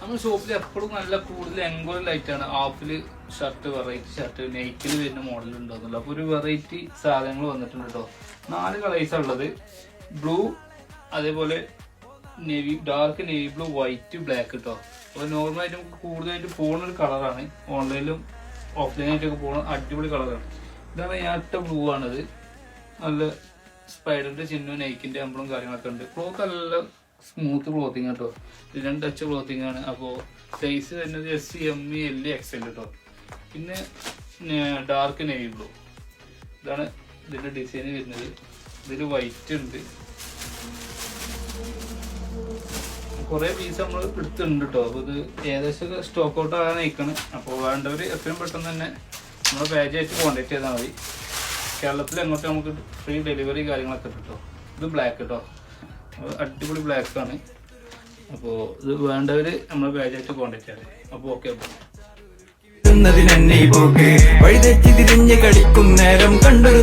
നമ്മുടെ ഷോപ്പിൽ എപ്പോഴും നല്ല കൂടുതൽ എൻക്വയറി ആയിട്ടാണ് ഹാഫില് ഷർട്ട്, വെറൈറ്റി ഷർട്ട്, നെയ്ക്കിൽ വരുന്ന മോഡൽ ഉണ്ടോന്നുള്ളത്. അപ്പൊ ഒരു വെറൈറ്റി സാധനങ്ങൾ വന്നിട്ടുണ്ട് കേട്ടോ. 4 കളേഴ്സാണ് ഉള്ളത്. ബ്ലൂ, അതേപോലെ navy, dark navy blue, white, black കേട്ടോ. അപ്പൊ നോർമലായിട്ട് നമുക്ക് കൂടുതലായിട്ട് പോകുന്ന ഒരു കളറാണ്. ഓൺലൈനിലും ഓഫ്ലൈനായിട്ടൊക്കെ പോകുന്ന അടിപൊളി കളറാണ്. ഇതാണ് ഞാട്ട ബ്ലൂ ആണിത്. നല്ല സ്പൈഡറിന്റെ ചിഹ്നവും നൈക്കിന്റെ അമ്പളും കാര്യങ്ങളൊക്കെ ഉണ്ട്. ക്ലോത്ത് നല്ല സ്മൂത്ത് ക്ലോത്തിങ് കേട്ടോ. 2 ടച്ച് ക്ലോത്തിങ് ആണ്. അപ്പോൾ സൈസ് വരുന്നത് SC, ME, L, XL കേട്ടോ. പിന്നെ ഡാർക്ക് നേവി ബ്ലൂ, ഇതാണ് ഇതിന്റെ ഡിസൈൻ വരുന്നത്. ഇതിൽ വൈറ്റ് ഉണ്ട്. കുറെ പീസ് നമ്മൾ എടുത്തിട്ടുണ്ട് കേട്ടോ. അപ്പോൾ ഇത് ഏകദേശം സ്റ്റോക്ക് ഔട്ട് ആകാൻ നയിക്കണം. അപ്പോൾ വേണ്ടവർ എത്രയും പെട്ടെന്ന് തന്നെ നമ്മളെ പേജായിട്ട് കോൺടാക്ട് ചെയ്താൽ മതി. കേരളത്തിൽ എങ്ങോട്ട് നമുക്ക് ഫ്രീ ഡെലിവറി കാര്യങ്ങളൊക്കെ കിട്ടും. ഇത് ബ്ലാക്ക് കേട്ടോ, അടിപൊളി ബ്ലാക്ക് ആണ്. അപ്പോൾ ഇത് വേണ്ടവർ നമ്മളെ പേജായിട്ട് കോൺടാക്ട് ചെയ്യാം. അപ്പോൾ ഓക്കെ. വഴിതെറ്റി തിരിഞ്ഞ് കളിക്കും നേരം കണ്ടൊരു